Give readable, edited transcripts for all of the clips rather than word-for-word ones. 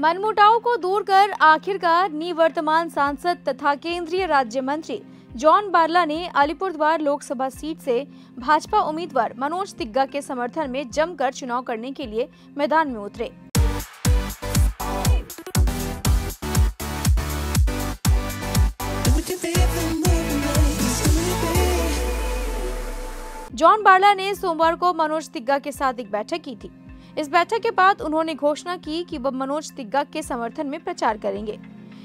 मनमुटाव को दूर कर आखिरकार निवर्तमान सांसद तथा केंद्रीय राज्य मंत्री जॉन बारला ने अलीपुरद्वार लोकसभा सीट से भाजपा उम्मीदवार मनोज तिग्गा के समर्थन में जमकर चुनाव करने के लिए मैदान में उतरे। जॉन बारला ने सोमवार को मनोज तिग्गा के साथ एक बैठक की थी। इस बैठक के बाद उन्होंने घोषणा की कि वह मनोज तिग्गा के समर्थन में प्रचार करेंगे।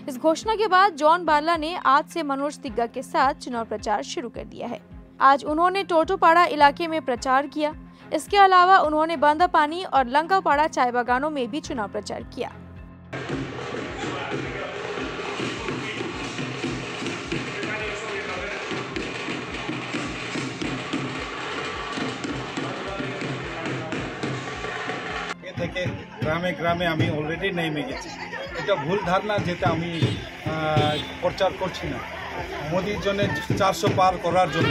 इस घोषणा के बाद जॉन बारला ने आज से मनोज तिग्गा के साथ चुनाव प्रचार शुरू कर दिया है। आज उन्होंने टोटोपाड़ा इलाके में प्रचार किया। इसके अलावा उन्होंने बांदापानी और लंकापाड़ा चाय बागानों में भी चुनाव प्रचार किया। থেকে গ্রামে গ্রামে আমি অলরেডি নেমে গেছি। এটা ভুল ধারণা, যেটা আমি প্রচার করছি না। মোদির জন্য 400 পার করার জন্য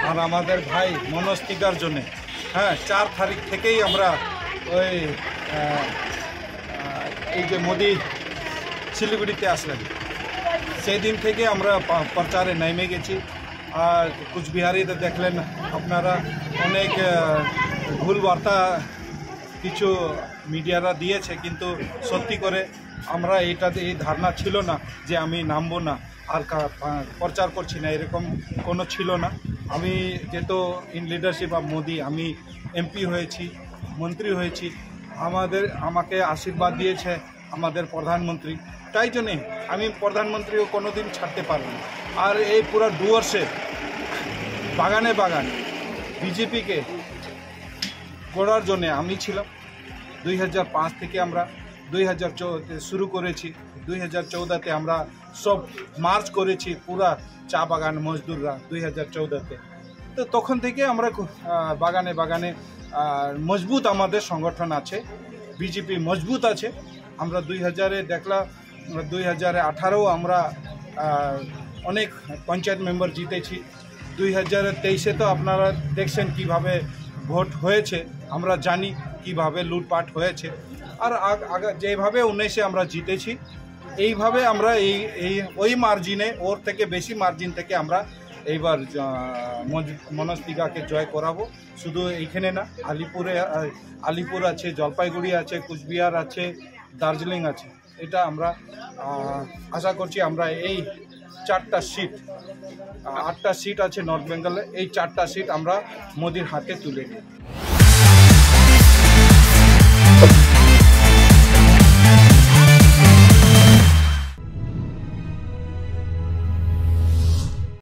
আর আমাদের ভাই মনোজ তিগ্গার জন্য 4 তারিখ থেকেই আমরা ওই এই যে মোদি শিলিগুড়িতে আসলেন সেই দিন থেকে আমরা প্রচারে নেমে গেছি। আর কুচবিহারিতে দেখলেন আপনারা অনেক ভুল বার্তা কিছু মিডিয়ারা দিয়েছে, কিন্তু সত্যি করে আমরা এটাতে এই ধারণা ছিল না যে আমি নামবো না আর প্রচার করছি না, এরকম কোনো ছিল না। আমি যেহেতু ইন লিডারশিপ অফ মোদি আমি এমপি হয়েছি, মন্ত্রী হয়েছি, আমাকে আশীর্বাদ দিয়েছে আমাদের প্রধানমন্ত্রী, তাই জন্যে আমি প্রধানমন্ত্রীও কোনো দিন ছাড়তে পারব না। আর এই পুরো ডুয়ার্সে বাগানে বাগান বিজেপিকে করার জন্য আমি ছিলাম। 2005 থেকে আমরা 2014 শুরু করেছি। 2014তে আমরা সব মার্চ করেছি পুরা চা বাগান মজদুররা 2014তে। তো তখন থেকে আমরা বাগানে বাগানে মজবুত আমাদের সংগঠন আছে, বিজেপি মজবুত আছে। আমরা 2000-এ দেখলাম, 2018-ও আমরা অনেক পঞ্চায়েত মেম্বার জিতেছি। 2023-এ তো আপনারা দেখছেন কিভাবে ভোট হয়েছে, আমরা জানি কিভাবে লুটপাট হয়েছে। আর যেভাবে 19-এ আমরা জিতেছি, এইভাবে আমরা ওই মার্জিনে, ওর থেকে বেশি মার্জিন থেকে আমরা এইবার মনোজ তিগ্গাকে জয় করাবো। শুধু এইখানে না, আলিপুর আছে, জলপাইগুড়ি আছে, কুচবিহার আছে, দার্জিলিং আছে। এটা আমরা আশা করছি আমরা এই 4টা সিট, 8টা সিট আছে নর্থ বেঙ্গলে, এই 4টা সিট আমরা মোদির হাতে তুলে দিই।